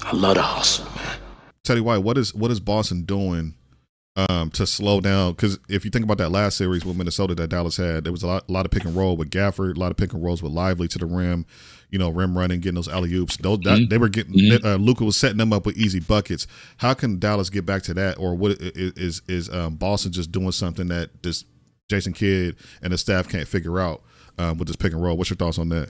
I love the hustle, man. Teddy White, what is Boston doing to slow down? Because if you think about that last series with Minnesota that Dallas had, there was a lot of pick and roll with Gafford, a lot of pick and rolls with Lively to the rim, rim running, getting those alley oops. They were getting Luka was setting them up with easy buckets. How can Dallas get back to that, or what is Boston just doing something that this Jason Kidd and the staff can't figure out with this pick and roll? What's your thoughts on that?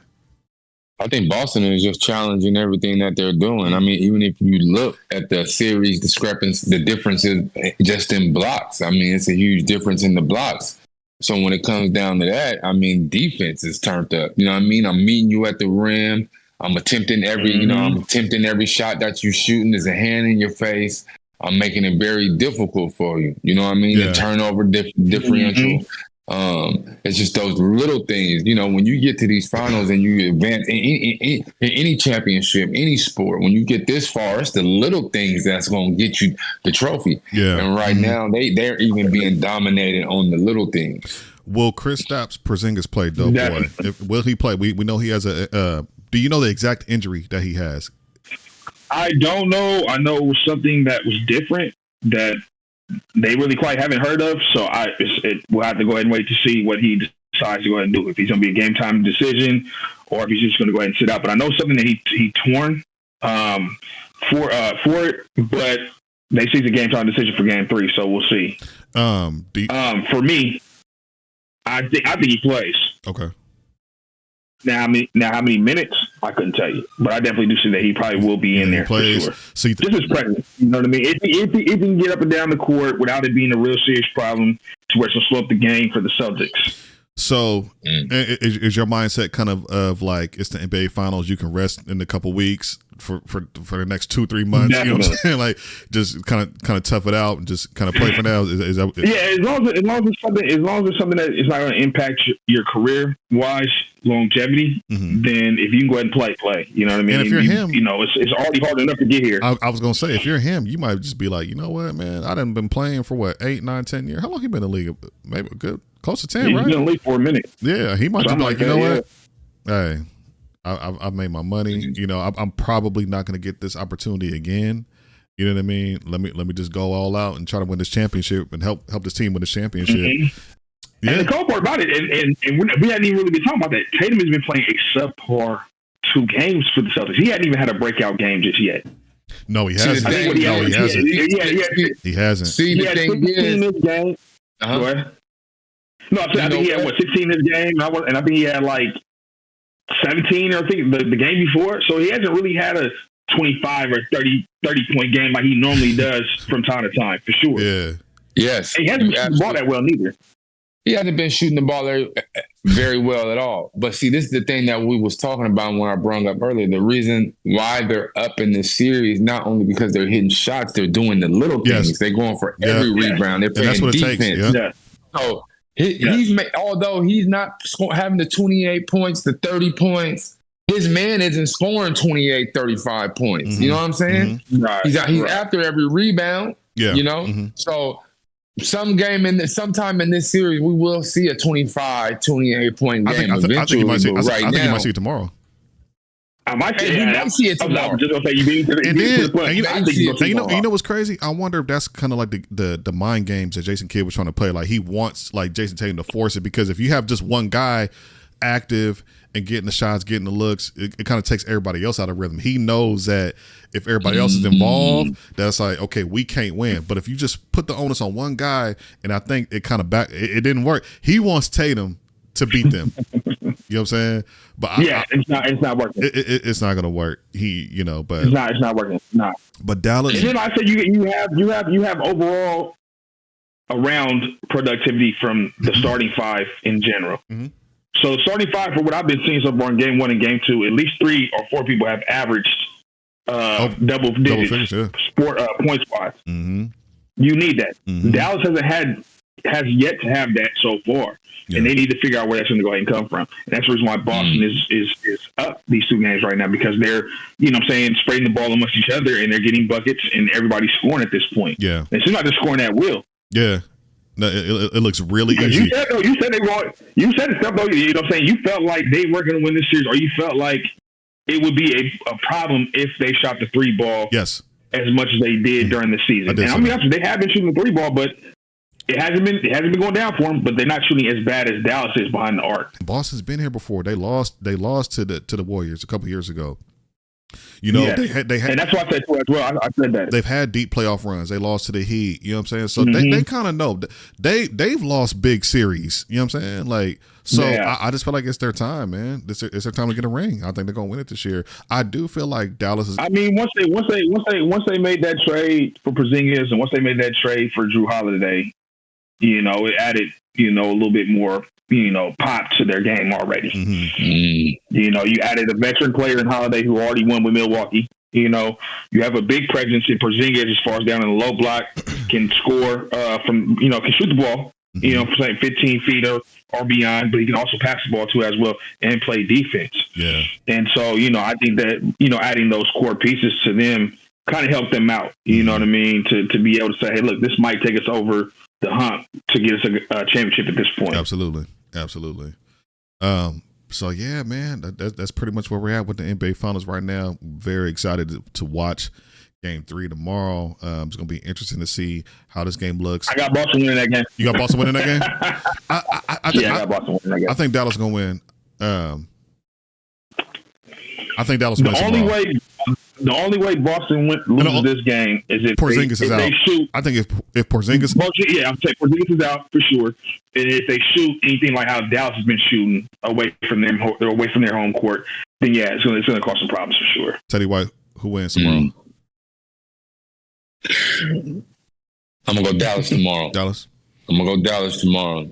I think Boston is just challenging everything that they're doing. I mean, even if you look at the series discrepancy, the differences just in blocks, I mean, it's a huge difference in the blocks. So when it comes down to that, I mean, defense is turned up. You know what I mean? I'm meeting you at the rim. I'm attempting every shot that you're shooting. There's a hand in your face. I'm making it very difficult for you. You know what I mean? Yeah. The turnover differential. It's just those little things, when you get to these finals and you advance in any championship, any sport, when you get this far, it's the little things that's going to get you the trophy. Yeah. And right now they're even being dominated on the little things. Will Kristaps Porzingis play, though, boy? Will he play? We know he has do you know the exact injury that he has? I don't know. I know it was something that was different that they really quite haven't heard of, so we'll have to go ahead and wait to see what he decides to go ahead and do. If he's going to be a game time decision, or if he's just going to go ahead and sit out. But I know something that he torn for it, but they see it's a game time decision for Game 3, so we'll see. For me, I think he plays. Okay. Now, how many minutes? I couldn't tell you, but I definitely do see that he probably will be in there for sure. So just his presence, you know what I mean? If he can get up and down the court without it being a real serious problem to where it's going to slow up the game for the Celtics. So is your mindset kind of like it's the NBA Finals? You can rest in a couple weeks for the next 2-3 months. Definitely. You know what I'm saying? Like just kind of tough it out and just kind of play for now. Is that, as long as it's something that is not going to impact your career wise longevity, then if you can go ahead and play, you know what I mean? And if you're him, it's already hard enough to get here. I was gonna say, if you're him, you might just be like, you know what, man, I done been playing for 8, 9, 10 years. How long he been in the league? Maybe good. Close to 10, He's right? been in the league for a minute. Yeah, he might just be like, you know what? Yeah. Hey, I've made my money. I'm probably not going to get this opportunity again. You know what I mean? Let me just go all out and try to win this championship and help this team win this championship. Yeah. And the cool part about it, and we hadn't even really been talking about that. Tatum has been playing a subpar 2 games for the Celtics. He hadn't even had a breakout game just yet. No, he hasn't. He hasn't. See, the thing is, this game. No, I think he had 16 this game, and I think he had like 17 or I think the game before. So he hasn't really had a 25 or 30 point game like he normally does from time to time, for sure. Yeah. Yes. And he hasn't shooting the ball that well neither. He hasn't been shooting the ball very well at all. But see, this is the thing that we was talking about when I brought up earlier. The reason why they're up in this series, not only because they're hitting shots, they're doing the little things. Yes. They're going for every rebound. They're playing defense. Takes, yeah. So he's although he's not having the 28 points, the 30 points, his man isn't scoring 28, 35 points. You know what I'm saying? Right. He's after every rebound. Yeah. So sometime in this series, we will see a 25, 28 point game eventually. I think you might see it tomorrow. I might see it tomorrow. I'm just gonna say you know what's crazy? I wonder if that's kind of like the mind games that Jason Kidd was trying to play. Like he wants like Jason Tatum to force it, because if you have just one guy active and getting the shots, getting the looks, it kind of takes everybody else out of rhythm. He knows that if everybody else is involved, that's like, okay, we can't win. But if you just put the onus on one guy, and I think it kind of it didn't work. He wants Tatum to beat them. You know what I'm saying? But it's not working. It's not gonna work. But it's not working. It's not. But Dallas. And then I said you have overall around productivity from the starting 5 in general. So the starting 5, for what I've been seeing so far in Game 1 and Game 2, at least 3 or 4 people have averaged double digits points wise. You need that. Dallas has yet to have that so far. Yeah. And they need to figure out where that's going to go ahead and come from. And that's the reason why Boston is up these 2 games right now, because they're, spraying the ball amongst each other, and they're getting buckets, and everybody's scoring at this point. Yeah. And it's not just scoring at will. Yeah. No, it looks really easy. You said it stuff though. You know what I'm saying? You felt like they were going to win this series, or you felt like it would be a problem if they shot the 3 ball yes, as much as they did during the season. And I mean, they have been shooting the 3 ball, but it hasn't been going down for them. But they're not shooting as bad as Dallas is behind the arc. Boston's been here before. They lost to the Warriors a couple years ago. You know, they had, and that's why I said too as well. I said that they've had deep playoff runs. They lost to the Heat. You know what I'm saying? So they kind of know they've lost big series. You know what I'm saying? Like, so I just feel like it's their time, man. It's their time to get a ring. I think they're gonna win it this year. I do feel like Dallas is. I mean, once they made that trade for Porzingis and once they made that trade for Drew Holiday, you know, it added, you know, a little bit more, you know, pop to their game already. You know, you added a veteran player in Holiday who already won with Milwaukee. You know, you have a big presence in Porzingis as far as down in the low block, can score from, you know, can shoot the ball, you know, for say 15 feet or beyond, but he can also pass the ball too as well and play defense. Yeah. And so, you know, I think that, you know, adding those core pieces to them kind of helped them out, you know what I mean, to be able to say, hey, look, this might take us over the hump to get us a championship at this point. Absolutely. So yeah, man, that's pretty much where we're at with the NBA Finals right now. Very excited to watch Game 3 tomorrow. It's gonna be interesting to see how this game looks. I got Boston winning that game. You got Boston winning that game? I got Boston winning that game. I think Dallas is gonna win. I think Dallas wins. The only way Boston loses this game is if Porzingis is out. They shoot. I think if Porzingis, I'm saying Porzingis is out for sure. And if they shoot anything like how Dallas has been shooting away from their home court, then yeah, it's going to cause some problems for sure. Teddy White, who wins tomorrow? I'm gonna go Dallas tomorrow. Dallas. I'm gonna go Dallas tomorrow.